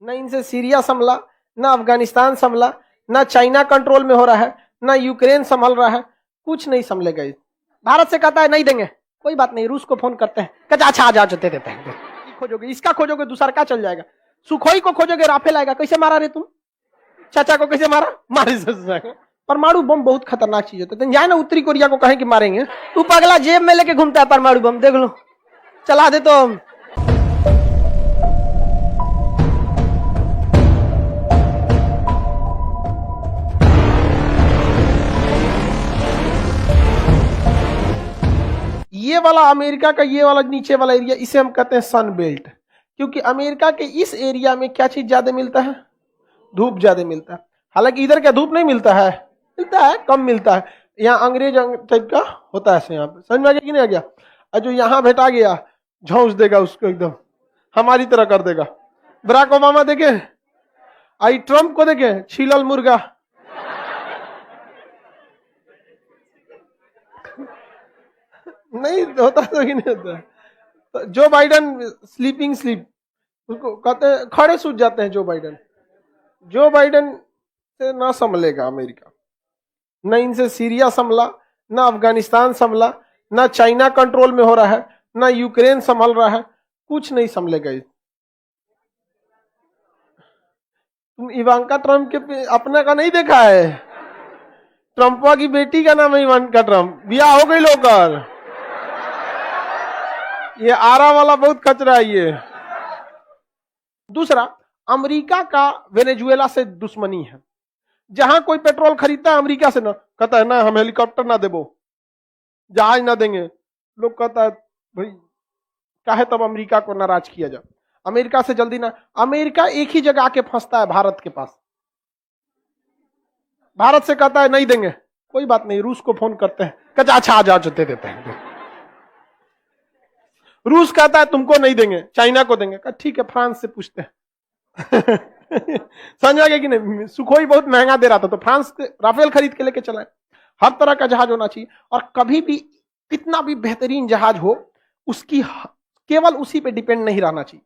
न इनसे सीरिया संभला, न अफगानिस्तान संभला, न चाइना कंट्रोल में हो रहा है, न यूक्रेन संभल रहा है, कुछ नहीं संभलेगा। भारत से कहता है नहीं देंगे, कोई बात नहीं, रूस को फोन करते हैं, कहते अच्छा आ जाओ, दे देते हैं। खोजोगे इसका, खोजोगे दूसरा का चल जाएगा। सुखोई को खोजोगे, राफेल आएगा। कैसे मारा रे तुम चाचा को, कैसे मारा, मारे से। परमाणु बम बहुत खतरनाक चीज होता है। जाए ना उत्तरी कोरिया को कहें कि मारेंगे, तू पगला जेब में लेके घूमता है परमाणु बम, देख लो चला दे तो। ये वाला अमेरिका का ये वाला नीचे वाला एरिया, इसे हम कहते हैं सन बेल्ट, क्योंकि अमेरिका के इस एरिया में क्या चीज ज्यादा मिलता है, धूप ज्यादा मिलता है। हालांकि इधर क्या धूप नहीं मिलता है, मिलता है, कम मिलता है। यहाँ अंग्रेज टाइप का होता है यहाँ पे, समझ में आ गया कि नहीं आ गया। और जो यहाँ भेटा गया झौंस देगा उसको, एकदम हमारी तरह कर देगा। बराक ओबामा देखे, आई ट्रम्प को देखे, छीलल मुर्गा। नहीं होता तो ही नहीं होता। तो जो बाइडन स्लीपिंग स्लीप, उसको कहते हैं खड़े सूझ जाते हैं। जो बाइडन से ना संभलेगा अमेरिका। न इनसे सीरिया संभला, न अफगानिस्तान संभला, न चाइना कंट्रोल में हो रहा है, न यूक्रेन संभल रहा है, कुछ नहीं संभलेगा। तुम इवांका ट्रम्प के अपने का नहीं देखा है? ट्रम्पा की बेटी का नाम है इवांका ट्रम्प, ब्याह हो गई लोकर। ये आरा वाला बहुत खचरा है ये। दूसरा, अमेरिका का वेनेजुएला से दुश्मनी है। जहां कोई पेट्रोल खरीदता है अमेरिका से, ना कहता है ना हम हेलीकॉप्टर ना देबो, जहाज ना देंगे। लोग कहता है भाई काहे तब अमेरिका को नाराज किया जाए। अमेरिका से जल्दी ना, अमेरिका एक ही जगह आके फंसता है भारत के पास। भारत से कहता है नहीं देंगे, कोई बात नहीं, रूस को फोन करते हैं, कहते अच्छा आ जाओ, दे देते हैं। रूस कहता है तुमको नहीं देंगे, चाइना को देंगे, कहा ठीक है फ्रांस से पूछते हैं। समझ आ गया कि नहीं। सुखोई बहुत महंगा दे रहा था, तो फ्रांस से राफेल खरीद के लेके चला है। हर तरह का जहाज होना चाहिए, और कभी भी कितना भी बेहतरीन जहाज हो, उसकी केवल उसी पे डिपेंड नहीं रहना चाहिए।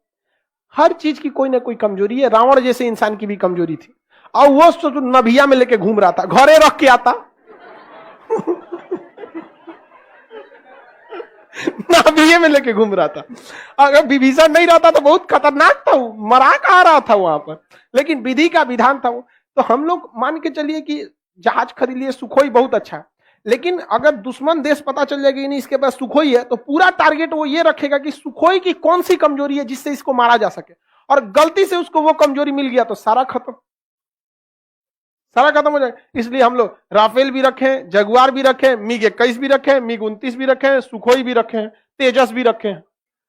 हर चीज की कोई ना कोई कमजोरी है। रावण जैसे इंसान की भी कमजोरी थी, और वो तो नभिया में लेके घूम रहा था, घरे रख के आता। नाभिये में लेके घूम रहा था। अगर विभीषण नहीं रहता तो बहुत खतरनाक था, वो मरा कहा रहा था वहां पर, लेकिन विधि का विधान था वो। तो हम लोग मान के चलिए कि जहाज खरीद लिए, सुखोई बहुत अच्छा है, लेकिन अगर दुश्मन देश पता चल जाएगा नहीं इसके पास सुखोई है, तो पूरा टारगेट वो ये रखेगा कि सुखोई की कौन सी कमजोरी है जिससे इसको मारा जा सके, और गलती से उसको वो कमजोरी मिल गया तो सारा खत्म हो जाएगा। इसलिए हम लोग राफेल भी रखें, जगुआर भी रखें, मिग 21 भी रखें, मिग 29 भी रखें, सुखोई भी रखें, तेजस भी रखें।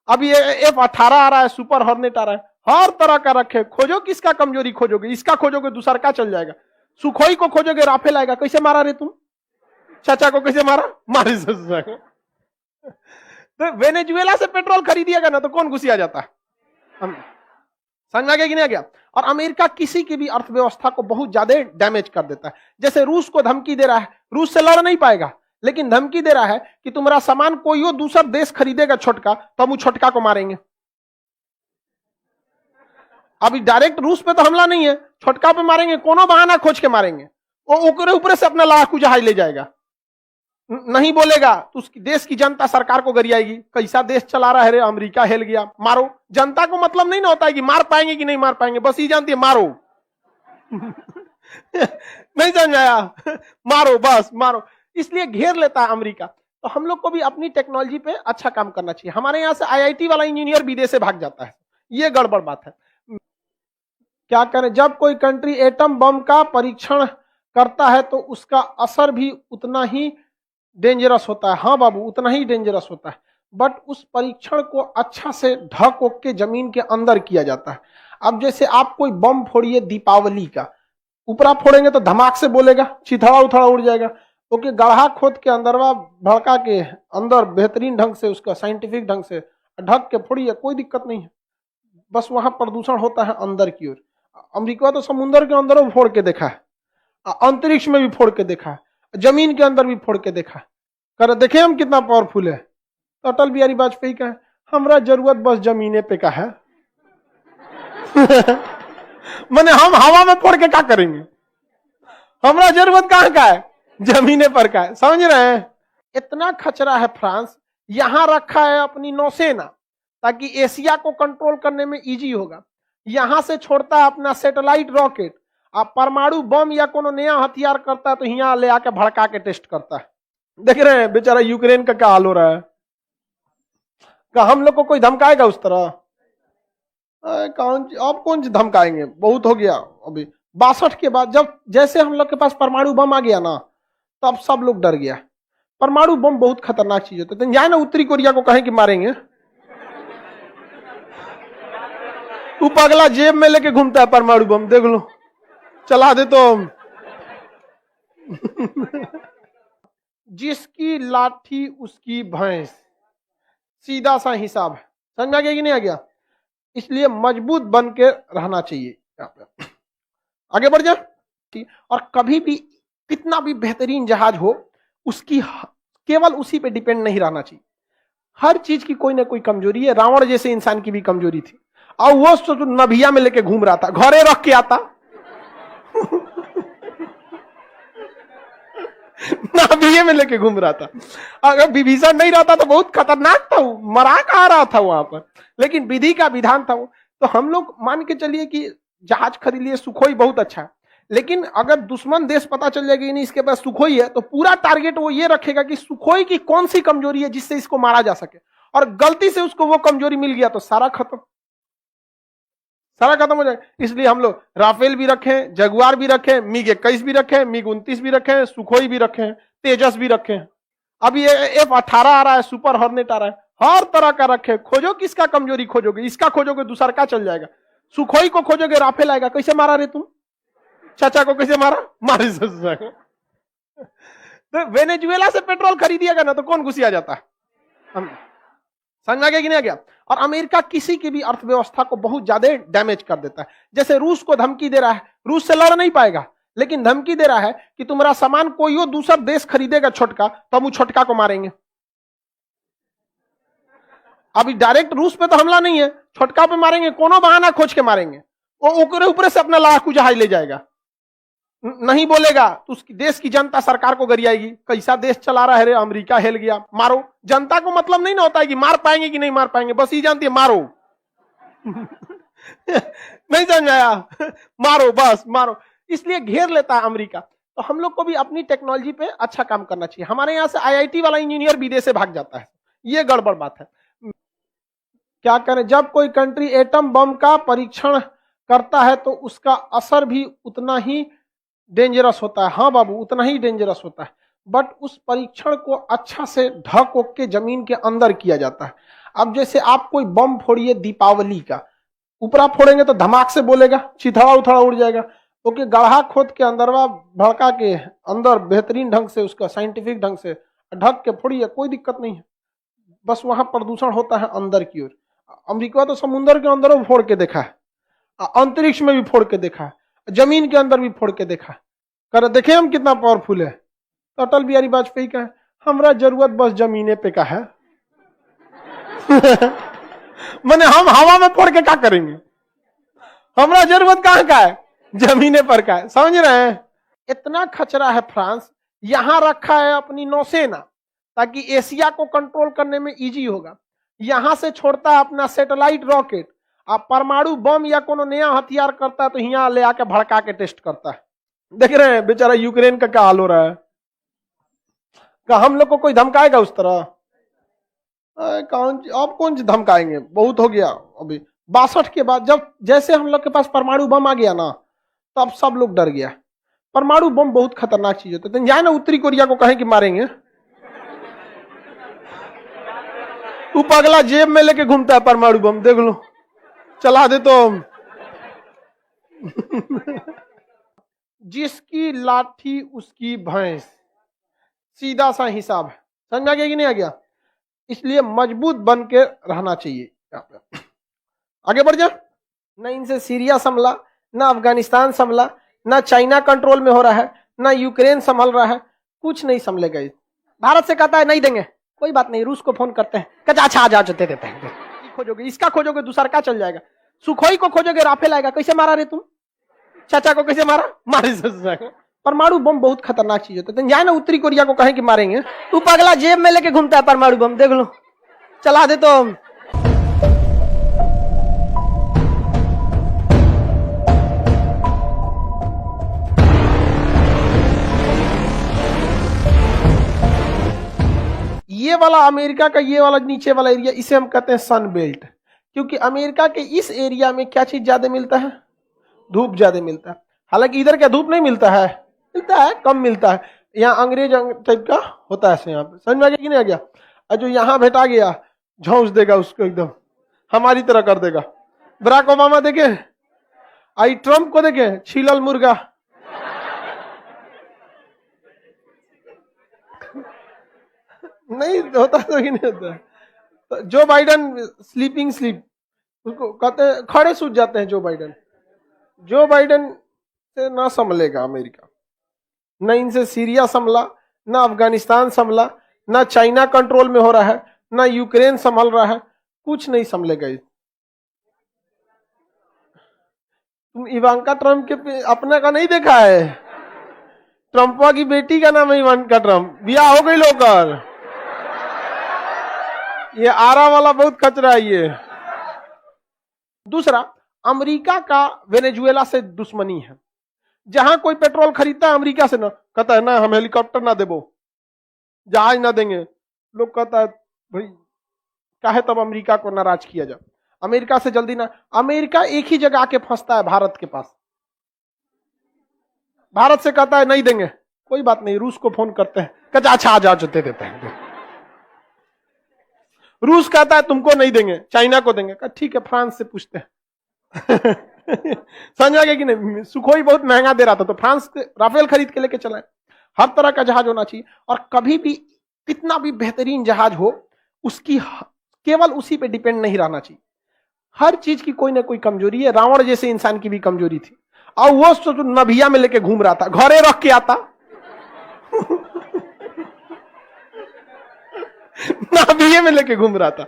अभी F-18 आ रहा है, सुपर हॉर्नेट आ रहा है, हर तरह का रखे। खोजो किसका कमजोरी खोजोगे, इसका खोजोगे दूसरा का चल जाएगा। सुखोई को खोजोगे, राफेल आएगा। कैसे मारा रे तुम चाचा को, कैसे मारा, मारे से। तो वेनेजुएला से पेट्रोल खरीदिएगा ना तो कौन घुसिया जाता है। समझ आ गया कि नहीं आ गया। और अमेरिका किसी की भी अर्थव्यवस्था को बहुत ज्यादा डैमेज कर देता है। जैसे रूस को धमकी दे रहा है, रूस से लड़ नहीं पाएगा, लेकिन धमकी दे रहा है कि तुम्हारा सामान कोई और दूसरा देश खरीदेगा छोटका, तो हम उस छोटका को मारेंगे। अभी डायरेक्ट रूस पे तो हमला नहीं है, छोटका पे मारेंगे, कोनो बहाना खोज के मारेंगे। वो ऊपर से अपना लड़ाकू जहाज ले जाएगा, नहीं बोलेगा तो उसकी देश की जनता सरकार को गरियाएगी, कैसा देश चला रहा है रे, अमेरिका हिल गया, मारो। जनता को मतलब नहीं ना होता है कि मार पाएंगे कि नहीं मार पाएंगे, बस ये जानती है मारो। नहीं समझ आया, मारो, बस मारो। इसलिए घेर लेता है अमेरिका। तो हम लोग को भी अपनी टेक्नोलॉजी पे अच्छा काम करना चाहिए। हमारे यहाँ से IIT वाला इंजीनियर विदेश से भाग जाता है, ये गड़बड़ बात है। क्या करें, जब कोई कंट्री एटम बम का परीक्षण करता है तो उसका असर भी उतना ही डेंजरस होता है। हाँ बाबू, उतना ही डेंजरस होता है, बट उस परीक्षण को अच्छा से ढक ओक के जमीन के अंदर किया जाता है। अब जैसे आप कोई बम फोड़िए दीपावली का, ऊपर आप फोड़ेंगे तो धमाक से बोलेगा, चिथड़ा उथड़ा उड़ जाएगा। ओके, गढ़ा खोद के अंदरवा भड़का के अंदर बेहतरीन ढंग से उसका साइंटिफिक ढंग से ढक के फोड़िए, कोई दिक्कत नहीं है। बस वहां प्रदूषण होता है अंदर की ओर। अमेरिका तो समुद्र के अंदर भी फोड़ के देखा है, अंतरिक्ष में भी फोड़ के देखा है, जमीन के अंदर भी फोड़ के देखा है। कर देखे हम कितना पावरफुल है। तो अटल बिहारी वाजपेयी का है, हमरा जरूरत बस जमीने पे का है। मैंने हम हवा में फोड़ के क्या करेंगे? हमारा जरूरत कहां का है? जमीने पर का है। समझ रहे हैं? इतना खचरा है फ्रांस, यहां रखा है अपनी नौसेना ताकि एशिया को कंट्रोल करने में इजी होगा। यहां से छोड़ता है अपना सैटेलाइट रॉकेट, आप परमाणु बम या कोनो नया हथियार करता है तो यहां ले आके भड़का के टेस्ट करता है। देख रहे हैं बेचारा यूक्रेन का क्या हाल हो रहा है। क्या हम लोग को कोई धमकाएगा उस तरह? अब कौन धमकाएंगे? बहुत हो गया। अभी 62 के बाद जब जैसे हम लोग के पास परमाणु बम आ गया ना, तब सब लोग डर गया। परमाणु बम बहुत खतरनाक चीज होता है। जाए ना उत्तरी कोरिया को कहें कि मारेंगे, वो पगला जेब में लेके घूमता है परमाणु बम, देख लो चला दे तो। जिसकी लाठी उसकी भैंस, सीधा सा हिसाब है। समझ में आ गया कि नहीं आ गया? इसलिए मजबूत बन के रहना चाहिए। आगे बढ़ जा। और कभी भी कितना भी बेहतरीन जहाज हो, उसकी केवल उसी पे डिपेंड नहीं रहना चाहिए। हर चीज की कोई ना कोई कमजोरी है। रावण जैसे इंसान की भी कमजोरी थी, और वो तो नभिया में लेके घूम रहा था, घरे रख के आता। नाभिये में लेके घूम रहा था। अगर विभीषण नहीं रहता तो बहुत खतरनाक था, वो मरा कहा रहा था वहां पर, लेकिन विधि का विधान था वो। तो हम लोग मान के चलिए कि जहाज खरीद लिए, सुखोई बहुत अच्छा है, लेकिन अगर दुश्मन देश पता चल जाएगा कि नहीं इसके पास सुखोई है, तो पूरा टारगेट वो ये रखेगा कि सुखोई की कौन सी कमजोरी है जिससे इसको मारा जा सके, और गलती से उसको वो कमजोरी मिल गया तो सारा खत्म, सारा खत्म हो जाएगा। इसलिए हम लोग राफेल भी रखें, जगुआर भी रखें, मिग 21 भी रखें, मिग 29 भी रखें, सुखोई भी रखें, तेजस भी रखें। अभी F-18 आ रहा है, सुपर हॉर्नेट आ रहा है, हर तरह का रखे। खोजो किसका कमजोरी खोजोगे, इसका खोजोगे दूसरा का चल जाएगा। सुखोई को खोजोगे राफेल आएगा। कैसे मारा रे तुम? चाचा को कैसे मारा? मारे तो वेनेजुएला से पेट्रोल खरीदिएगा ना तो कौन घुसिया जाता है? समझ आ गया कि नहीं आ गया? और अमेरिका किसी की भी अर्थव्यवस्था को बहुत ज्यादा डैमेज कर देता है। जैसे रूस को धमकी दे रहा है, रूस से लड़ नहीं पाएगा, लेकिन धमकी दे रहा है कि तुम्हारा सामान कोई और दूसरा देश खरीदेगा छोटका, तो हम उस छोटका को मारेंगे। अभी डायरेक्ट रूस पे तो हमला नहीं है, छोटका पे मारेंगे, कोनो बहाना खोज के मारेंगे। वो ऊपर से अपना लड़ाकू जहाज ले जाएगा, नहीं बोलेगा तो उसकी देश की जनता सरकार को गरियाएगी, कैसा देश चला रहा है रे, अमेरिका हिल गया, मारो। जनता को मतलब नहीं ना होता है कि मार पाएंगे कि नहीं मार पाएंगे, बस ये जानती है मारो। नहीं समझ आया? मारो, बस मारो। इसलिए घेर लेता है अमेरिका। तो हम लोग को भी अपनी टेक्नोलॉजी पे अच्छा काम करना चाहिए। हमारे यहाँ से IIT वाला इंजीनियर विदेश से भाग जाता है, ये गड़बड़ बात है। क्या करें? जब कोई कंट्री एटम बम का परीक्षण करता है तो उसका असर भी उतना ही डेंजरस होता है। हाँ बाबू, उतना ही डेंजरस होता है, बट उस परीक्षण को अच्छा से ढक ओक के जमीन के अंदर किया जाता है। अब जैसे आप कोई बम फोड़िए दीपावली का, ऊपर आप फोड़ेंगे तो धमाक से बोलेगा, चिथड़ा उथड़ा उड़ जाएगा। ओके, गढ़ा खोद के अंदरवा भड़का के अंदर बेहतरीन ढंग से उसका साइंटिफिक ढंग से ढक के फोड़िए, कोई दिक्कत नहीं है। बस वहां प्रदूषण होता है अंदर की ओर। अमेरिका तो समुद्र के अंदर भी फोड़ के देखा है, अंतरिक्ष में भी फोड़ के देखा है, जमीन के अंदर भी फोड़ के देखा। कर देखे हम कितना पावरफुल है। तो अटल बिहारी वाजपेयी का है, हमरा जरूरत बस जमीने पे का है। मैंने हम हवा में फोड़ के क्या करेंगे? हमरा जरूरत कहां का है? जमीने पर का है। समझ रहे हैं? इतना खचरा है फ्रांस, यहां रखा है अपनी नौसेना ताकि एशिया को कंट्रोल करने में इजी होगा। यहां से छोड़ता है अपना सैटेलाइट रॉकेट, आप परमाणु बम या कोनो नया हथियार करता है तो यहां ले आके भड़का के टेस्ट करता है। देख रहे हैं बेचारा यूक्रेन का क्या हाल हो रहा है। क्या हम लोग को कोई धमकाएगा उस तरह? अब कौन धमकाएंगे? बहुत हो गया। अभी 62 के बाद जब जैसे हम लोग के पास परमाणु बम आ गया ना, तब सब लोग डर गया। परमाणु बम बहुत खतरनाक चीज होता है। जाए ना उत्तरी कोरिया को कहें कि मारेंगे, वो पगला जेब में लेके घूमता है परमाणु बम, देख लो चला दे तो। जिसकी लाठी उसकी भैंस, सीधा सा हिसाब है। समझ में आ गया कि नहीं आ गया? इसलिए मजबूत बन के रहना चाहिए। आगे बढ़ जा। न इनसे सीरिया संभला, न अफगानिस्तान संभला, न चाइना कंट्रोल में हो रहा है, न यूक्रेन संभल रहा है, कुछ नहीं संभलेगा। भारत से कहता है नहीं देंगे, कोई बात नहीं, रूस को फोन करते हैं, कहते अच्छा आ जाओ, देते हैं। खोजोगे इसका, खोजोगे दूसरा का चल जाएगा। सुखोई को खोजोगे राफेल आएगा। कैसे मारा रे तुम? चाचा को कैसे मारा, मारे चाचा को। परमाणु बम बहुत खतरनाक चीज होता है, जाए ना उत्तरी कोरिया को कहें कि मारेंगे, तू पगला जेब में लेके घूमता है परमाणु बम, देख लो चला दे तो। ये वाला अमेरिका का ये वाला नीचे वाला एरिया, इसे हम कहते हैं सन बेल्ट, क्योंकि अमेरिका के इस एरिया में क्या चीज ज्यादा मिलता है, धूप ज्यादा मिलता है। हालांकि इधर क्या धूप नहीं मिलता है, मिलता है, कम मिलता है। यहाँ अंग्रेज टाइप का होता है यहाँ पे, समझ में आ गया कि नहीं आ गया। और जो यहाँ भेटा गया झोंस देगा उसको, एकदम हमारी तरह कर देगा। बराक ओबामा देखे, आई ट्रम्प को देखे, छीलल मुर्गा। नहीं होता तो ही नहीं होता। तो जो बाइडन स्लीपिंग स्लीप, उसको कहते हैं खड़े सूझ जाते हैं जो बाइडन। जो बाइडन से ना संभलेगा अमेरिका, न इनसे सीरिया संभला, ना अफगानिस्तान संभला, ना चाइना कंट्रोल में हो रहा है, ना यूक्रेन संभल रहा है, कुछ नहीं संभलेगा। तुम इवांका ट्रम्प के अपने का नहीं देखा है, ट्रम्पा की बेटी का नाम है इवांका ट्रम्प, ब्याह हो गई लोकर। ये आरा वाला बहुत खचरा है ये। दूसरा, अमेरिका का वेनेजुएला से दुश्मनी है। जहां कोई पेट्रोल खरीदता है अमेरिका से, ना कहता है ना हम हेलीकॉप्टर ना देबो, जहाज ना देंगे। लोग कहता है भाई काहे तब अमेरिका को नाराज किया जाए, अमेरिका से जल्दी ना। अमेरिका एक ही जगह आके फंसता है भारत के पास। भारत से कहता है नहीं देंगे, कोई बात नहीं, रूस को फोन करते हैं, कहता अच्छा आ जाओ, दे देते हैं। रूस कहता है तुमको नहीं देंगे, चाइना को देंगे, कहा ठीक है फ्रांस से पूछते हैं। समझ आ गया कि नहीं। सुखोई बहुत महंगा दे रहा था तो फ्रांस के राफेल खरीद के लेके चला। हर तरह का जहाज होना चाहिए, और कभी भी कितना भी बेहतरीन जहाज हो, उसकी केवल उसी पे डिपेंड नहीं रहना चाहिए। हर चीज की कोई ना कोई कमजोरी है। रावण जैसे इंसान की भी कमजोरी थी, और वो नभिया में लेके घूम रहा था, घरे रख के आता। नाभिये में लेके घूम रहा था।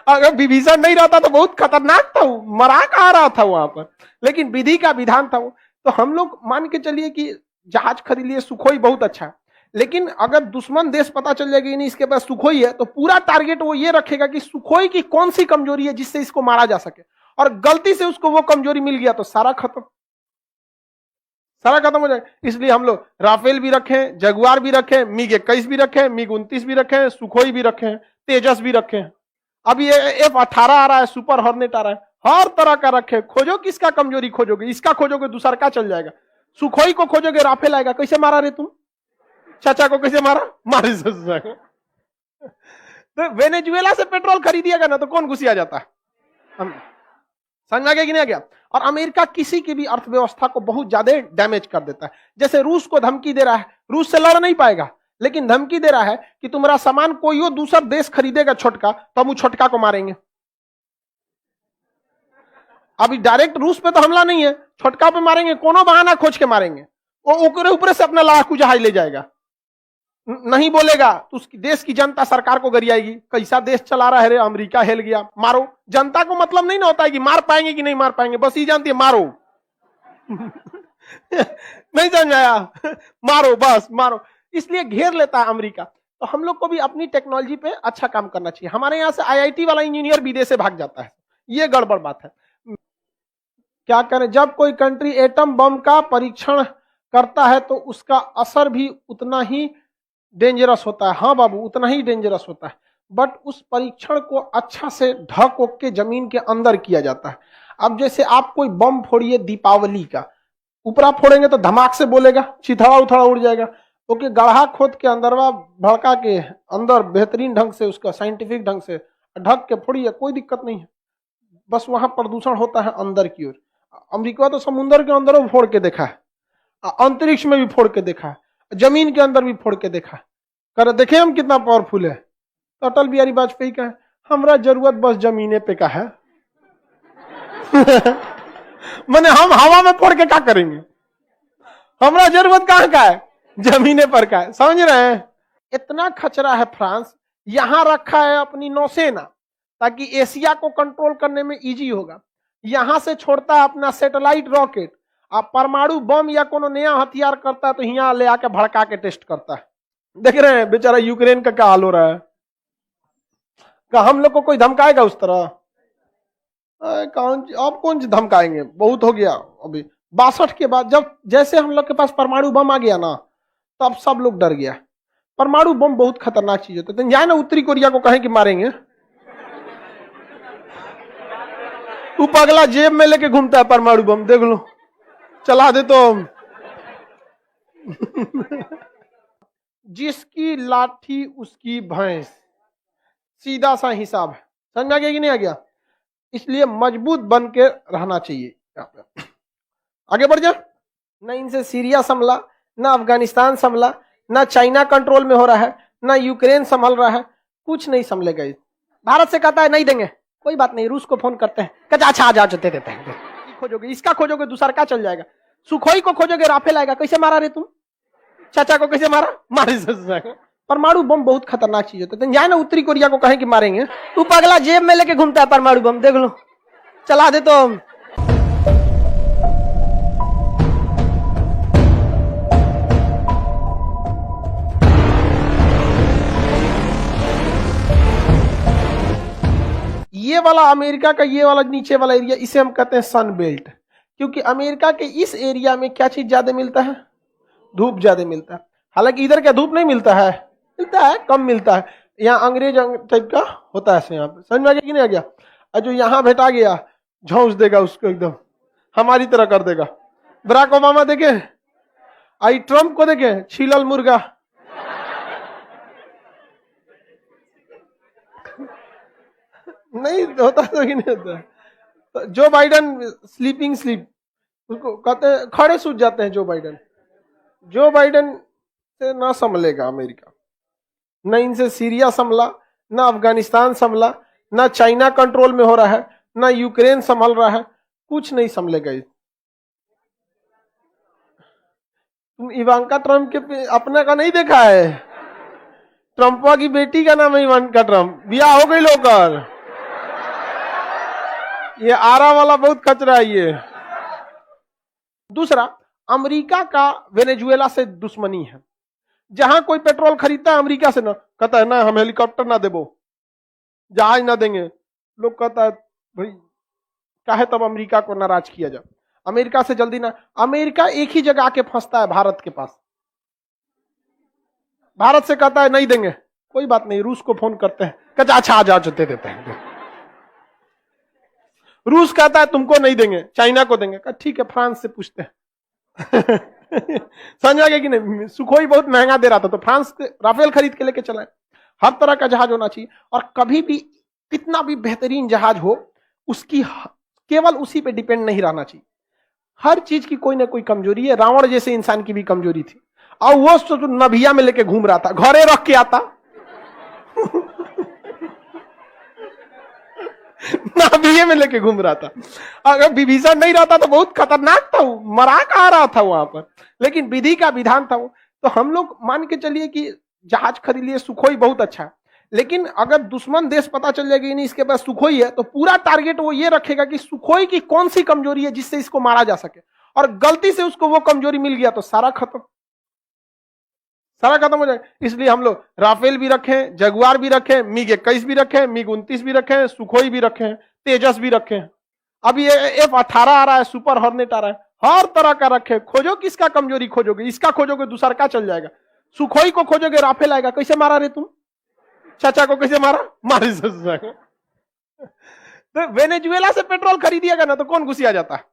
अगर विभीषण नहीं रहता तो बहुत खतरनाक था, वो मरा कहा रहा था वहां पर, लेकिन विधि का विधान था वो। तो हम लोग मान के चलिए कि जहाज खरीद लिए, सुखोई बहुत अच्छा है, लेकिन अगर दुश्मन देश पता चल जाएगा नहीं इसके पास सुखोई है, तो पूरा टारगेट वो ये रखेगा कि सुखोई की कौन सी कमजोरी है जिससे इसको मारा जा सके, और गलती से उसको वो कमजोरी मिल गया तो सारा खत्म, सारा खत्म हो जाए। इसलिए हम लोग राफेल भी रखें, जगुआर भी रखें, मिग 21 भी रखें, मिग 29 भी रखें, सुखोई भी रखें, तेजस भी रखें। अब ये F-18 आ रहा है, सुपर हॉर्नेट आ रहा है, हर तरह का रखे। खोजो किसका कमजोरी खोजोगे, इसका खोजोगे दूसरा का चल जाएगा, सुखोई को खोजोगे राफेल आएगा। कैसे मारा रे तुम, चाचा को कैसे मारा, मारे चाचा को। तो वेनेजुएला से पेट्रोल खरीदिएगा ना तो कौन घुसिया जाता है, हम समझ में आ गया कि नहीं आ गया। और अमेरिका किसी की भी अर्थव्यवस्था को बहुत ज्यादा डैमेज कर देता है। जैसे रूस को धमकी दे रहा है, रूस से लड़ नहीं पाएगा, लेकिन धमकी दे रहा है कि तुम्हारा सामान कोई और दूसरा देश खरीदेगा छोटका, तो हम उस छोटका को मारेंगे। अभी डायरेक्ट रूस पे तो हमला नहीं है, छोटका पे मारेंगे, कोनो बहाना खोज के मारेंगे। वो ऊपर से अपना लड़ाकू जहाज ले जाएगा, नहीं बोलेगा तो उसकी देश की जनता सरकार को गरियाएगी, कैसा देश चला रहा है रे, अमेरिका हिल गया, मारो। जनता को मतलब नहीं ना होता है कि मार पाएंगे कि नहीं मार पाएंगे, बस ये जानती है मारो। नहीं समझ आया, मारो बस मारो। इसलिए घेर लेता है अमेरिका। तो हम लोग को भी अपनी टेक्नोलॉजी पे अच्छा काम करना चाहिए। हमारे यहाँ से आईआईटी वाला इंजीनियर विदेश से भाग जाता है, ये गड़बड़ बात है। क्या करें, जब कोई कंट्री एटम बम का परीक्षण करता है तो उसका असर भी उतना ही डेंजरस होता है। हाँ बाबू, उतना ही डेंजरस होता है, बट उस परीक्षण को अच्छा से ढक ओक के जमीन के अंदर किया जाता है। अब जैसे आप कोई बम फोड़िए दीपावली का, ऊपरा फोड़ेंगे तो धमाक से बोलेगा, चिथड़ा उथड़ा उड़ जाएगा। ओके, गढ़ा खोद के अंदरवा भड़का के अंदर बेहतरीन ढंग से उसका साइंटिफिक ढंग से ढक के फोड़िए, कोई दिक्कत नहीं है। बस वहां प्रदूषण होता है अंदर की ओर। अमेरिका तो समुद्र के अंदर भी फोड़ के देखा है, अंतरिक्ष में भी फोड़ के देखा है, जमीन के अंदर भी फोड़ के देखा है। कर देखे हम कितना पावरफुल है। तो अटल बिहारी वाजपेयी का है, हमरा जरूरत बस जमीने पे का है। मैंने हम हवा में फोड़ के क्या करेंगे, हमरा जरूरत कहां का है, जमीने पर का है। समझ रहे हैं, इतना खचरा है फ्रांस, यहां रखा है अपनी नौसेना ताकि एशिया को कंट्रोल करने में इजी होगा। यहां से छोड़ता है अपना सैटेलाइट रॉकेट अब परमाणु बम या कोनो नया हथियार करता है तो यहाँ ले आके भड़का के टेस्ट करता है। देख रहे हैं बेचारा यूक्रेन का क्या हाल हो रहा है। क्या हम लोग को कोई धमकाएगा उस तरह? अब कौन सी धमकाएंगे, बहुत हो गया। अभी 62 के बाद जब जैसे हम लोग के पास परमाणु बम आ गया ना, तब सब लोग डर गया। परमाणु बम बहुत खतरनाक चीज होता है। जाए ना उत्तरी कोरिया को कहें कि मारेंगे, तू पगला जेब में लेके घूमता है परमाणु बम, देख लो चला दे तो। जिसकी लाठी उसकी भैंस, सीधा सा हिसाब है। समझ में आ गया कि नहीं आ गया? इसलिए मजबूत बन के रहना चाहिए। आगे बढ़ जा। ना इनसे सीरिया संभला, ना अफगानिस्तान संभला, ना चाइना कंट्रोल में हो रहा है, ना यूक्रेन संभल रहा है, कुछ नहीं संभलेगा। भारत से कहता है नहीं देंगे, कोई बात नहीं, रूस को फोन करते हैं, कहते अच्छा आ जाओ, दे देते हैं। खोजोगे इसका, खोजोगे दूसरा का चल जाएगा। सुखोई को खोजोगे, राफेल आएगा। कैसे मारा रे तुम? चाचा को कैसे मारा? मारे। परमाणु बम बहुत खतरनाक चीज होता है। जाए ना उत्तरी कोरिया को कहें कि मारेंगे, तू पगला जेब में लेके घूमता है परमाणु बम, देख लो चला दे तो। ये वाला अमेरिका का ये वाला नीचे वाला एरिया, इसे हम कहते हैं सन बेल्ट। क्योंकि अमेरिका के इस एरिया में क्या चीज ज्यादा मिलता है? धूप ज्यादा मिलता है। हालांकि इधर क्या धूप नहीं मिलता है? मिलता है, कम मिलता है। यहाँ अंग्रेज टाइप का होता है यहाँ पे। समझ में आ गया कि नहीं आ गया? और जो यहाँ भेटा गया, झोंस देगा उसको, एकदम हमारी तरह कर देगा। बराक ओबामा देखे, आई ट्रम्प को देखे, छीलल मुर्गा। नहीं होता तो ही नहीं होता। तो जो बाइडन स्लीपिंग स्लीप, उसको कहते हैं खड़े सूझ जाते हैं। जो बाइडन से ना संभलेगा अमेरिका। न इनसे सीरिया संभला, ना अफगानिस्तान संभला, ना चाइना कंट्रोल में हो रहा है, ना यूक्रेन संभल रहा है, कुछ नहीं संभलेगा। तुम इवांका ट्रम्प के अपने का नहीं देखा है? ट्रम्पा की बेटी का नाम है इवांका ट्रम्प, ब्याह हो गई लोकर। ये आरा वाला बहुत खचरा है ये। दूसरा, अमेरिका का वेनेजुएला से दुश्मनी है। जहां कोई पेट्रोल खरीदता है अमेरिका से, ना कहता है ना हम हेलीकॉप्टर ना देबो, जहाज ना देंगे। लोग कहता है भाई काहे तब अमेरिका को नाराज किया जाए। अमेरिका से जल्दी ना, अमेरिका एक ही जगह आके फंसता है, भारत के पास। भारत से कहता है नहीं देंगे, कोई बात नहीं, रूस को फोन करते हैं, कहते अच्छा आ जाओ, दे देते हैं। रूस कहता है तुमको नहीं देंगे, चाइना को देंगे, कहा ठीक है फ्रांस से पूछते हैं। समझ आ गया कि नहीं? सुखोई बहुत महंगा दे रहा था तो फ्रांस से राफेल खरीद के लेके चला है। हर तरह का जहाज होना चाहिए। और कभी भी कितना भी बेहतरीन जहाज हो, उसकी केवल उसी पे डिपेंड नहीं रहना चाहिए। हर चीज की कोई ना कोई कमजोरी है। रावण जैसे इंसान की भी कमजोरी थी, और वो तो नभिया में लेके घूम रहा था, घरे रख के आता। नाभिये में लेके घूम रहा था। अगर विभीषण नहीं रहता तो बहुत खतरनाक था, वो मरा कहा रहा था वहां पर। लेकिन विधि का विधान था वो। तो हम लोग मान के चलिए कि जहाज खरीद लिए, सुखोई बहुत अच्छा है। लेकिन अगर दुश्मन देश पता चल जाएगा नहीं इसके पास सुखोई है, तो पूरा टारगेट वो ये रखेगा कि सुखोई की कौन सी कमजोरी है जिससे इसको मारा जा सके। और गलती से उसको वो कमजोरी मिल गया तो सारा खत्म हो जाएगा। इसलिए हम लोग राफेल भी रखें, जगुआर भी रखें, मिग 21 भी रखें, मिग 29 भी रखें, सुखोई भी रखें, तेजस भी रखें। अभी ये F-18 आ रहा है, सुपर हॉर्नेट आ रहा है, हर तरह का रखे। खोजो किसका कमजोरी खोजोगे, इसका खोजोगे दूसरा का चल जाएगा। सुखोई को खोजोगे, राफेल आएगा। कैसे मारा रे तुम? चाचा को कैसे मारा? मारे। तो वेनेजुएला से पेट्रोल खरीदिएगा ना तो कौन घुसिया जाता है?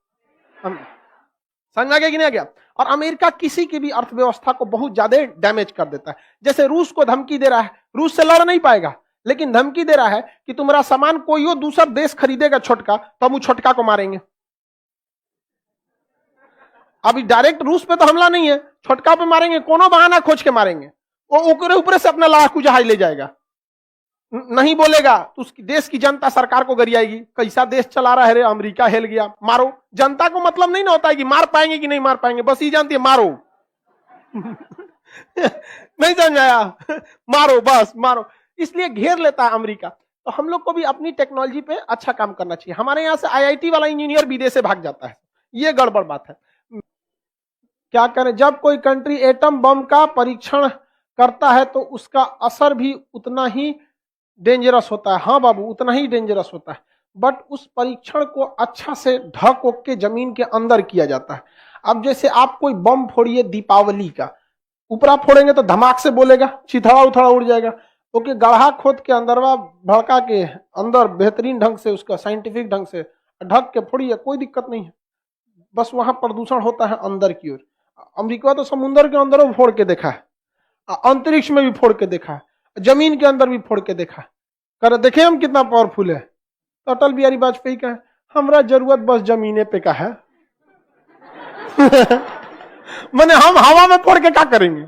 समझ आ गया कि नहीं आ गया? और अमेरिका किसी की भी अर्थव्यवस्था को बहुत ज्यादा डैमेज कर देता है। जैसे रूस को धमकी दे रहा है, रूस से लड़ नहीं पाएगा, लेकिन धमकी दे रहा है कि तुम्हारा सामान कोई और दूसरा देश खरीदेगा छोटका, तो हम उस छोटका को मारेंगे। अभी डायरेक्ट रूस पे तो हमला नहीं है, छोटका पे मारेंगे, कोनो बहाना खोज के मारेंगे। वो ऊपर से अपना लड़ाकू जहाज ले जाएगा, नहीं बोलेगा तो उसकी देश की जनता सरकार को गरियाएगी, कैसा देश चला रहा है रे, अमेरिका हिल गया, मारो। जनता को मतलब नहीं ना होता है कि मार पाएंगे कि नहीं मार पाएंगे, बस ये जानती है मारो। नहीं समझ आया? मारो, बस मारो। इसलिए घेर लेता है अमेरिका। तो हम लोग को भी अपनी टेक्नोलॉजी पे अच्छा काम करना चाहिए। हमारे यहाँ से IIT वाला इंजीनियर विदेश से भाग जाता है, ये गड़बड़ बात है। क्या करें, जब कोई कंट्री एटम बम का परीक्षण करता है तो उसका असर भी उतना ही डेंजरस होता है। हाँ बाबू, उतना ही डेंजरस होता है, बट उस परीक्षण को अच्छा से ढक ओक के जमीन के अंदर किया जाता है। अब जैसे आप कोई बम फोड़िए दीपावली का, ऊपर आप फोड़ेंगे तो धमाक से बोलेगा, चिथड़ा उथड़ा उड़ जाएगा। ओके, गढ़ा खोद के अंदरवा भड़का के अंदर बेहतरीन ढंग से उसका साइंटिफिक ढंग से ढक के फोड़िए, कोई दिक्कत नहीं है। बस वहां प्रदूषण होता है अंदर की ओर। अमेरिका तो समुद्र के अंदर भी फोड़ के देखा है, अंतरिक्ष में भी फोड़ के देखा है, जमीन के अंदर भी फोड़ के देखा है। कर देखे हम कितना पावरफुल है। तो अटल बिहारी वाजपेयी का है, हमरा जरूरत बस जमीने पे का है। मैंने हम हवा में फोड़ के क्या करेंगे,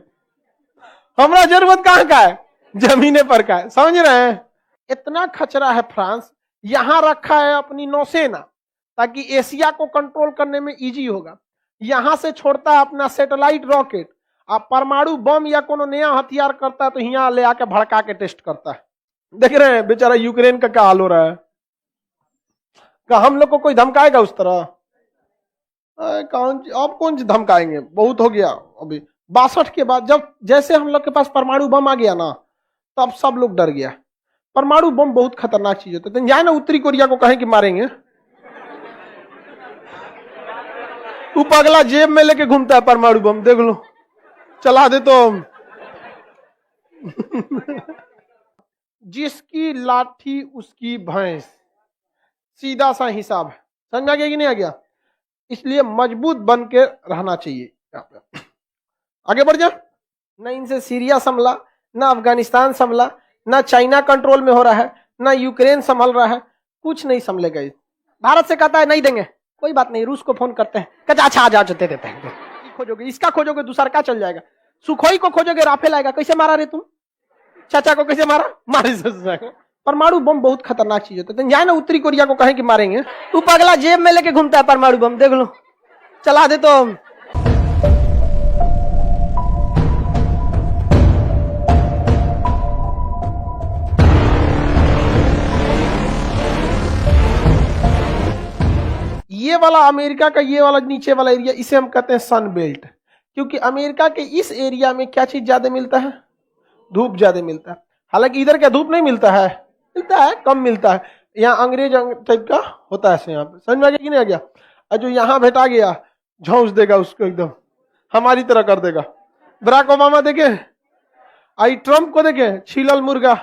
हमरा जरूरत कहां का है, जमीने पर का है। समझ रहे हैं, इतना खचरा है फ्रांस, यहां रखा है अपनी नौसेना ताकि एशिया को कंट्रोल करने में इजी होगा। यहां से छोड़ता है अपना सैटेलाइट रॉकेट, आप परमाणु बम या कोनो नया हथियार करता है तो यहाँ ले आके भड़का के टेस्ट करता है। देख रहे हैं बेचारा यूक्रेन का क्या हाल हो रहा है। क्या हम लोग को कोई धमकाएगा उस तरह? अब कौन धमकाएंगे, बहुत हो गया। अभी 62 के बाद जब जैसे हम लोग के पास परमाणु बम आ गया ना, तब सब लोग डर गया। परमाणु बम बहुत खतरनाक चीज होता है। जाए ना उत्तरी कोरिया को कहें कि मारेंगे, वो पगला जेब में लेके घूमता है परमाणु बम, देख लो चला दे तो। जिसकी लाठी उसकी भैंस, सीधा सा हिसाब है। समझ में आ गया कि नहीं आ गया? इसलिए मजबूत बन के रहना चाहिए। आगे बढ़ जा। न इनसे सीरिया संभला, ना अफगानिस्तान संभला, ना चाइना कंट्रोल में हो रहा है, ना यूक्रेन संभल रहा है, कुछ नहीं संभलेगा। भारत से कहता है नहीं देंगे, कोई बात नहीं, रूस को फोन करते हैं, कहते अच्छा आ जाओ, दे देते हैं। खोजोगे इसका, खोजोगे दूसरा का चल जाएगा। सुखोई को खोजोगे, राफेल आएगा। कैसे मारा रे तुम, चाचा को कैसे मारा, मारे। परमाणु बम बहुत खतरनाक चीज होता है। जाए ना उत्तरी कोरिया को कहें कि मारेंगे, तू पगला जेब में लेके घूमता है परमाणु बम, देख लो चला दे तो। ये वाला अमेरिका का ये वाला नीचे वाला एरिया, इसे हम कहते हैं सन बेल्ट, क्योंकि अमेरिका के इस एरिया में क्या चीज ज्यादा मिलता है, धूप ज्यादा मिलता है। हालांकि इधर क्या धूप नहीं मिलता है, मिलता है, कम मिलता है। यहाँ अंग्रेज टाइप का होता है यहाँ पे। समझ में आ गया कि नहीं आ गया? और जो यहाँ भेटा गया झोंस देगा उसको, एकदम हमारी तरह कर देगा। बराक ओबामा देखे, आई ट्रम्प को देखे, छीलल मुर्गा।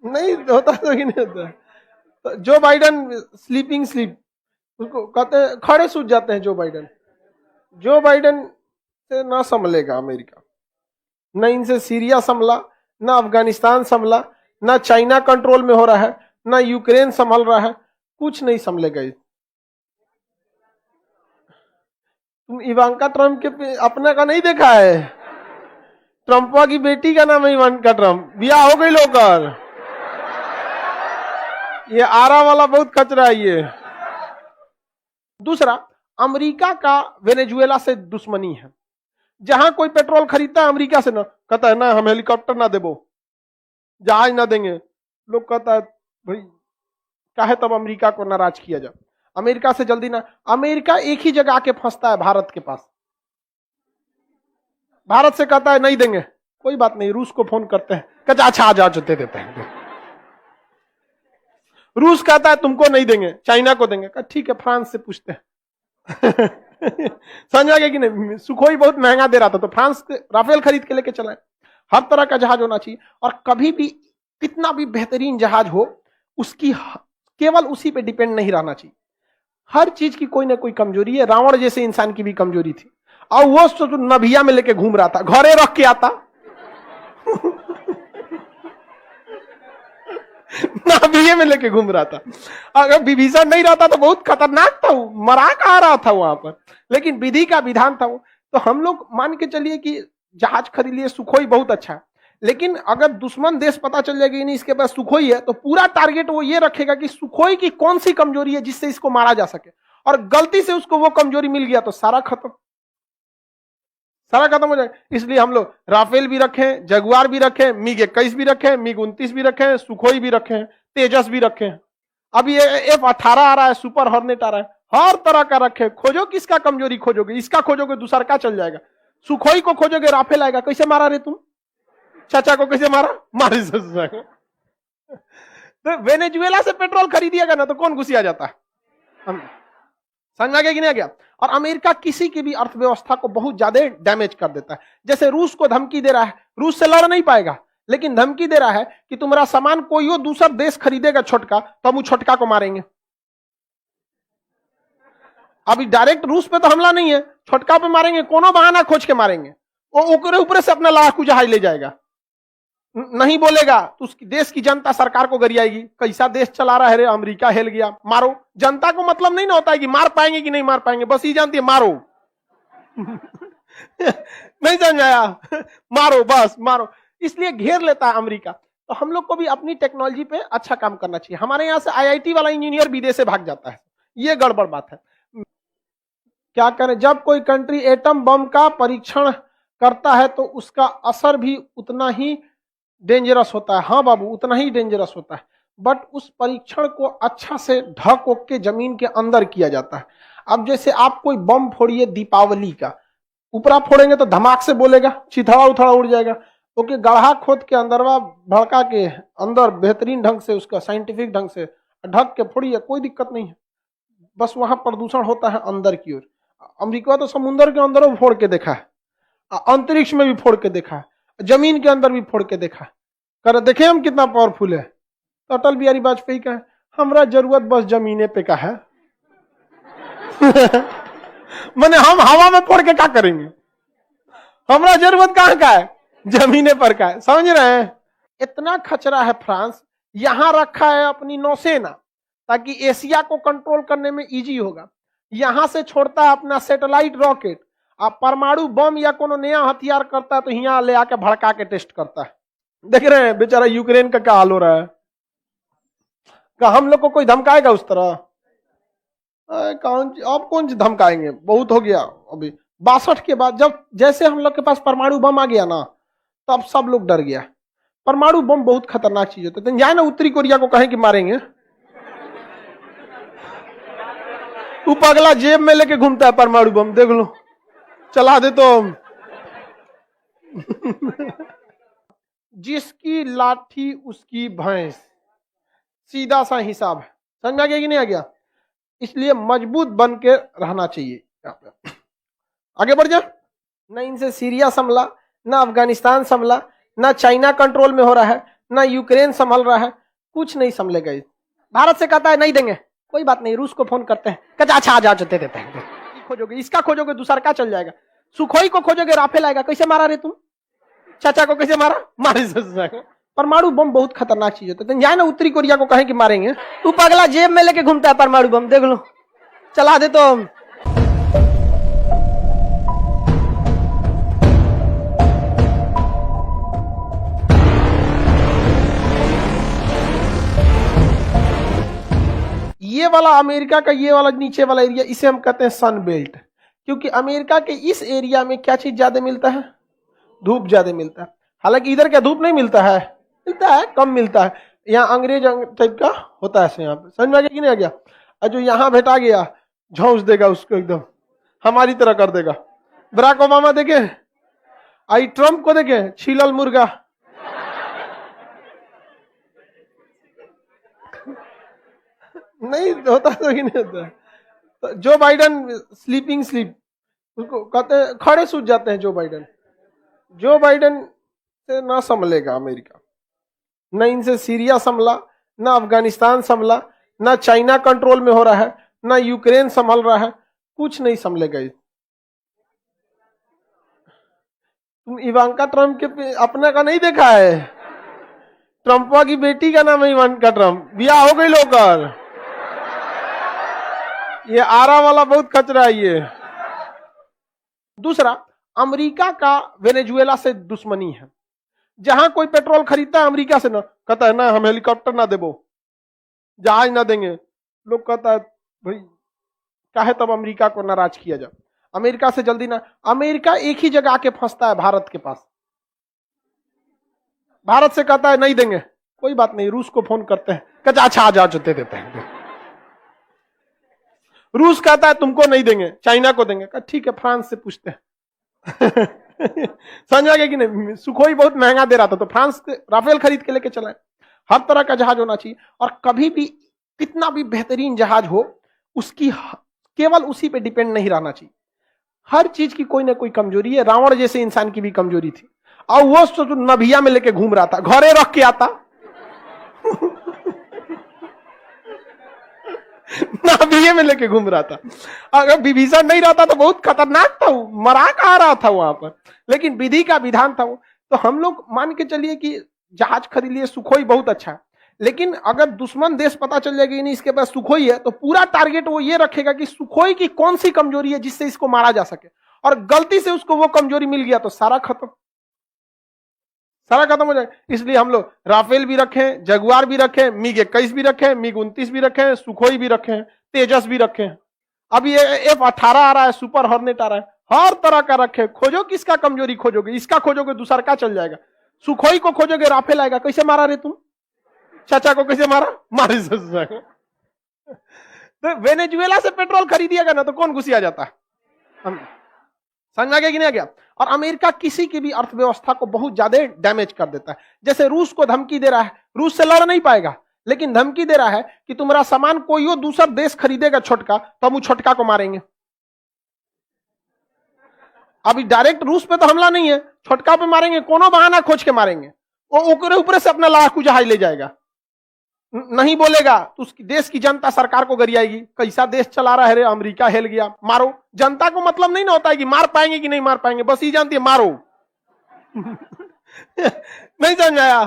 नहीं होता तो ही नहीं होता। तो जो बाइडन स्लीपिंग स्लीप, उसको कहते हैं खड़े सूझ जाते हैं। जो बाइडन से ना संभलेगा अमेरिका। न इनसे सीरिया संभला, ना अफगानिस्तान संभला, ना चाइना कंट्रोल में हो रहा है, ना यूक्रेन संभल रहा है, कुछ नहीं संभलेगा। तुम इवांका ट्रम्प के अपने का नहीं देखा है? ट्रम्पा की बेटी का नाम है इवांका ट्रम्प, ब्याह हो गई लोकर। ये आरा वाला बहुत खतरा है ये। दूसरा, अमेरिका का वेनेजुएला से दुश्मनी है। जहां कोई पेट्रोल खरीदता है अमेरिका से, ना कहता है ना हम हेलीकॉप्टर ना देबो, जहाज ना देंगे। लोग कहता है भाई काहे तब अमेरिका को नाराज किया जाए। अमेरिका से जल्दी ना, अमेरिका एक ही जगह आके फंसता है भारत के पास। भारत से कहता है नहीं देंगे, कोई बात नहीं, रूस को फोन करते हैं, कहता अच्छा आ जाओ, दे देते हैं। रूस कहता है तुमको नहीं देंगे, चाइना को देंगे, कहा ठीक है फ्रांस से पूछते हैं। समझ आ गया कि नहीं? सुखोई बहुत महंगा दे रहा था तो फ्रांस से राफेल खरीद के लेके चला है। हर तरह का जहाज होना चाहिए, और कभी भी कितना भी बेहतरीन जहाज हो, उसकी केवल उसी पे डिपेंड नहीं रहना चाहिए। हर चीज की कोई ना कोई कमजोरी है। रावण जैसे इंसान की भी कमजोरी थी, और वो तो नभिया में लेके घूम रहा था, घरे रख के आता। नभिया में लेके घूम रहा था। अगर विभीषण नहीं रहता तो बहुत खतरनाक था, वो मरा कहा रहा था वहां पर, लेकिन विधि का विधान था वो। तो हम लोग मान के चलिए कि जहाज खरीद लिए, सुखोई बहुत अच्छा है, लेकिन अगर दुश्मन देश पता चल जाएगा नहीं इसके पास सुखोई है, तो पूरा टारगेट वो ये रखेगा कि सुखोई की कौन सी कमजोरी है जिससे इसको मारा जा सके, और गलती से उसको वो कमजोरी मिल गया तो सारा खत्म हो जाए। इसलिए हम लोग राफेल भी रखें, जगुआर भी रखें, मिग 21 भी रखें, मिग 29 भी रखें, सुखोई भी रखें, तेजस भी रखें। अभी ये F-18 आ रहा है, सुपर हॉर्नेट आ रहा है, हर तरह का रखे, खोजो किसका कमजोरी खोजोगे, इसका खोजोगे दूसरा का चल जाएगा, सुखोई को खोजोगे राफेल आएगा, कैसे मारा रे तुम, चाचा को कैसे मारा, मारे ससुरा को। तो वेनेजुएला से पेट्रोल खरीदिएगा ना तो कौन घुसिया जाता है, समझ आ गया कि नहीं आ गया। और अमेरिका किसी की भी अर्थव्यवस्था को बहुत ज्यादा डैमेज कर देता है। जैसे रूस को धमकी दे रहा है, रूस से लड़ नहीं पाएगा, लेकिन धमकी दे रहा है कि तुम्हारा सामान कोई और दूसरा देश खरीदेगा छोटका, तो हम उस छोटका को मारेंगे। अभी डायरेक्ट रूस पे तो हमला नहीं है, छोटका पे मारेंगे, कोनो बहाना खोज के मारेंगे, वो ऊपर से अपना लड़ाकू जहाज ले जाएगा, नहीं बोलेगा तो उसकी देश की जनता सरकार को गरियाएगी, कैसा देश चला रहा है रे, अमेरिका हिल गया, मारो। जनता को मतलब नहीं ना होता है कि मार पाएंगे कि नहीं मार पाएंगे, बस ये जानती है मारो। नहीं समझ आया, मारो बस मारो, इसलिए घेर लेता है अमेरिका। तो हम लोग को भी अपनी टेक्नोलॉजी पे अच्छा काम करना चाहिए। हमारे यहाँ से आईआईटी वाला इंजीनियर विदेश से भाग जाता है, ये गड़बड़ बात है। क्या करें, जब कोई कंट्री एटम बम का परीक्षण करता है तो उसका असर भी उतना ही डेंजरस होता है। हाँ बाबू, उतना ही डेंजरस होता है, बट उस परीक्षण को अच्छा से ढक के जमीन के अंदर किया जाता है। अब जैसे आप कोई बम फोड़िए दीपावली का, ऊपरा फोड़ेंगे तो धमाक से बोलेगा, चिथड़ा उथड़ा उड़ जाएगा, ओके, गढ़ा खोद के अंदरवा भड़का के अंदर बेहतरीन ढंग से उसका साइंटिफिक ढंग से ढक के फोड़िए, कोई दिक्कत नहीं है। बस वहां प्रदूषण होता है अंदर की ओर। अमेरिका तो समुद्र के अंदर भी फोड़ के देखा है, अंतरिक्ष में भी फोड़ के देखा है, जमीन के अंदर भी फोड़ के देखा है, कर देखे हम कितना पावरफुल है। तो अटल बिहारी वाजपेयी का है, हमरा जरूरत बस जमीने पे का है। माने हम हवा में फोड़ के क्या करेंगे, हमरा जरूरत कहां का है, जमीने पर का है, समझ रहे हैं। इतना खचरा है फ्रांस, यहां रखा है अपनी नौसेना ताकि एशिया को कंट्रोल करने में इजी होगा। यहां से छोड़ता है अपना सैटेलाइट रॉकेट, आप परमाणु बम या कोनो नया हथियार करता है तो यहाँ ले आके भड़का के टेस्ट करता है। देख रहे हैं बेचारा यूक्रेन का क्या हाल हो रहा है, क्या हम लोग को कोई धमकाएगा उस तरह, अब कौन धमकाएंगे, बहुत हो गया। अभी 62 के बाद जब जैसे हम लोग के पास परमाणु बम आ गया ना, तब सब लोग डर गया। परमाणु बम बहुत खतरनाक चीज होता है, जाए ना उत्तरी कोरिया को कहें कि मारेंगे, वो पगला जेब में लेके घूमता है परमाणु बम, देख लो चला दे तो। जिसकी लाठी उसकी भैंस, सीधा सा हिसाब है, समझ में आ गया कि नहीं आ गया। इसलिए मजबूत बन के रहना चाहिए। यहाँ पे आगे बढ़ जा। न इनसे सीरिया संभला, न अफगानिस्तान संभला, न चाइना कंट्रोल में हो रहा है, न यूक्रेन संभल रहा है, कुछ नहीं संभलेगा। भारत से कहता है नहीं देंगे, कोई बात नहीं, रूस को फोन करते हैं, कहते अच्छा आ जाओ, दे देते हैं। खोजोगे इसका, खोजोगे दूसरा का चल जाएगा, सुखोई को खोजोगे राफेल आएगा, कैसे मारा रे तुम, चाचा को कैसे मारा, मारे ससुरा को। परमाणु बम बहुत खतरनाक चीज होता है, जाए ना उत्तरी कोरिया को कहें कि मारेंगे, तू पगला जेब में लेके घूमता है परमाणु बम, देख लो चला दे तो। ये वाला अमेरिका का ये वाला नीचे वाला एरिया, इसे हम कहते हैं सन बेल्ट, क्योंकि अमेरिका के इस एरिया में क्या चीज ज्यादा मिलता है, धूप ज्यादा मिलता है। हालांकि इधर क्या धूप नहीं मिलता है, मिलता है, कम मिलता है। यहाँ अंग्रेज टाइप का होता है यहाँ पे, समझ में आ गया कि नहीं आ गया। और जो यहाँ भेटा गया झोंस देगा उसको, एकदम हमारी तरह कर देगा। बराक ओबामा देखे, आई ट्रम्प को देखे, छीलल मुर्गा। नहीं होता तो कि नहीं होता। तो जो बाइडन स्लीपिंग स्लीप, उसको कहते हैं खड़े सूझ जाते हैं जो बाइडन। जो बाइडन से ना संभलेगा अमेरिका, न इनसे सीरिया संभला, न अफगानिस्तान संभला, न चाइना कंट्रोल में हो रहा है, न यूक्रेन संभल रहा है, कुछ नहीं संभलेगा। तुम इवांका ट्रम्प के अपने का नहीं देखा है, ट्रम्पा की बेटी का नाम है इवांका ट्रम्प, ब्याह हो गई लोकर। ये आरा वाला बहुत खतरा है ये। दूसरा, अमेरिका का वेनेजुएला से दुश्मनी है। जहां कोई पेट्रोल खरीदता है अमेरिका से ना, कहता है ना हम हेलीकॉप्टर ना देबो, जहाज ना देंगे। लोग कहता है भाई काहे तब अमेरिका को नाराज किया जाए, अमेरिका से जल्दी ना। अमेरिका एक ही जगह आके फंसता है भारत के पास, भारत से कहता है नहीं देंगे, कोई बात नहीं, रूस को फोन करते हैं, कहते अच्छा आ जाओ, दे देते हैं। रूस कहता है तुमको नहीं देंगे, चाइना को देंगे, कहा ठीक है फ्रांस से पूछते हैं। समझ आ गया कि नहीं? सुखोई बहुत महंगा दे रहा था तो फ्रांस से राफेल खरीद के लेके चला है। हर तरह का जहाज होना चाहिए, और कभी भी कितना भी बेहतरीन जहाज हो, उसकी केवल उसी पे डिपेंड नहीं रहना चाहिए। हर चीज की कोई ना कोई कमजोरी है। रावण जैसे इंसान की भी कमजोरी थी, और वो तो नभिया में लेके घूम रहा था, घरे रख के आता। नभिया में लेके घूम रहा था। अगर विभीषण नहीं रहता तो बहुत खतरनाक था, मरा कहा रहा था वहां पर, लेकिन विधि का विधान था वो। तो हम लोग मान के चलिए कि जहाज खरीद लिए, सुखोई बहुत अच्छा है, लेकिन अगर दुश्मन देश पता चल जाएगा कि नहीं इसके पास सुखोई है, तो पूरा टारगेट वो ये रखेगा कि सुखोई की कौन सी कमजोरी है जिससे इसको मारा जा सके, और गलती से उसको वो कमजोरी मिल गया तो सारा खत्म, सारा खत्म हो जाएगा। इसलिए हम लोग राफेल भी रखें, जगुआर भी रखें, MiG 21 भी रखें, MiG 29 भी रखें, सुखोई भी रखें, तेजस भी रखें, अभी F-18 आ रहा है, सुपर हॉर्नेट आ रहा है, हर तरह का रखे। खोजो किसका कमजोरी खोजोगे, इसका खोजोगे दूसरा का चल जाएगा। सुखोई को खोजोगे राफेल आएगा, कैसे मारा रे तुम, चाचा को कैसे मारा, मारे जाएगा। तो वेनेजुएला से पेट्रोल खरीदिएगा ना तो कौन घुसी आ जाता है, समझ आ गया कि नहीं आ गया? और अमेरिका किसी की भी अर्थव्यवस्था को बहुत ज्यादा डैमेज कर देता है। जैसे रूस को धमकी दे रहा है, रूस से लड़ नहीं पाएगा, लेकिन धमकी दे रहा है कि तुम्हारा सामान कोई और दूसरा देश खरीदेगा छोटका, तो हम उस छोटका को मारेंगे। अभी डायरेक्ट रूस पे तो हमला नहीं है, छोटका पे मारेंगे, कोनो बहाना खोज के मारेंगे। वो ऊपर ऊपर से अपना लड़ाकू जहाज ले जाएगा, नहीं बोलेगा तो उसकी देश की जनता सरकार को गरियाएगी, कैसा देश चला रहा है रे, अमेरिका हिल गया, मारो। जनता को मतलब नहीं ना होता है कि मार पाएंगे कि नहीं मार पाएंगे, बस ये जानती है मारो। नहीं समझ आया?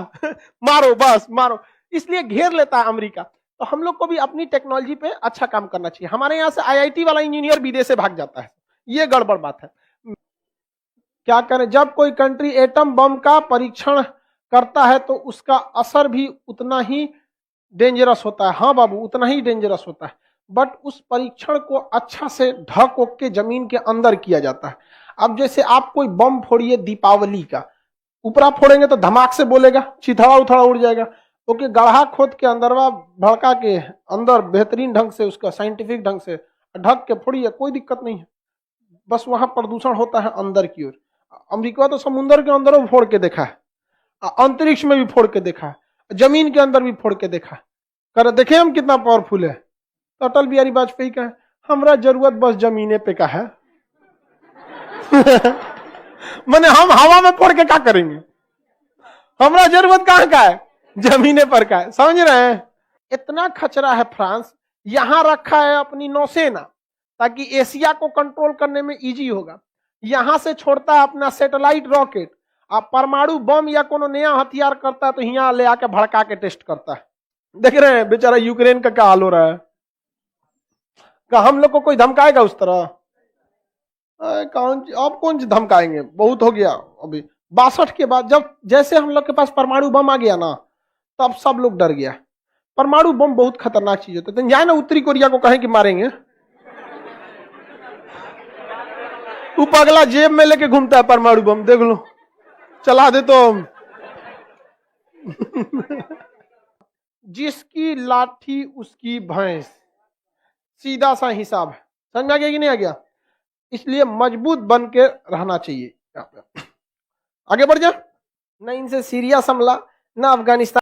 मारो, बस मारो। इसलिए घेर लेता है अमेरिका। तो हम लोग को भी अपनी टेक्नोलॉजी पे अच्छा काम करना चाहिए। हमारे यहाँ से IIT वाला इंजीनियर विदेश से भाग जाता है, ये गड़बड़ बात है। क्या करें, जब कोई कंट्री एटम बम का परीक्षण करता है तो उसका असर भी उतना ही डेंजरस होता है। हाँ बाबू, उतना ही डेंजरस होता है, बट उस परीक्षण को अच्छा से ढक ओक के जमीन के अंदर किया जाता है। अब जैसे आप कोई बम फोड़िए दीपावली का, ऊपर आप फोड़ेंगे तो धमाक से बोलेगा, चिथड़ा उथड़ा उड़ जाएगा। ओके, गढ़ा खोद के अंदरवा भड़का के अंदर बेहतरीन ढंग से उसका साइंटिफिक ढंग से ढक के फोड़िए, कोई दिक्कत नहीं है। बस वहां प्रदूषण होता है अंदर की ओर। अमेरिका तो समुद्र के अंदर भी फोड़ के देखा है, अंतरिक्ष में भी फोड़ के देखा है, जमीन के अंदर भी फोड़ के देखा है। कर देखे हम कितना पावरफुल है। तो अटल बिहारी वाजपेयी का है, हमरा जरूरत बस जमीने पे का है। माने हम हवा में फोड़ के क्या करेंगे, हमरा जरूरत कहां का है, जमीने पर का है। समझ रहे हैं? इतना खचरा है फ्रांस, यहां रखा है अपनी नौसेना ताकि एशिया को कंट्रोल करने में इजी होगा। यहां से छोड़ता है अपना सैटेलाइट रॉकेट, आप परमाणु बम या कोनो नया हथियार करता है तो यहां ले आके भड़का के टेस्ट करता है। देख रहे हैं बेचारा यूक्रेन का क्या हाल हो रहा है। क्या हम लोग को कोई धमकाएगा उस तरह? अब कौन धमकाएंगे, बहुत हो गया। अभी 62 के बाद जब जैसे हम लोग के पास परमाणु बम आ गया ना, तब सब लोग डर गया। परमाणु बम बहुत खतरनाक चीज होता है। जाए ना उत्तरी कोरिया को कहें कि मारेंगे, वो पगला जेब में लेके घूमता है परमाणु बम, देख लो चला दे तो। जिसकी लाठी उसकी भैंस, सीधा सा हिसाब है। समझ में आ गया कि नहीं आ गया? इसलिए मजबूत बन के रहना चाहिए। आगे बढ़ जा। न इनसे सीरिया संभला, न अफगानिस्तान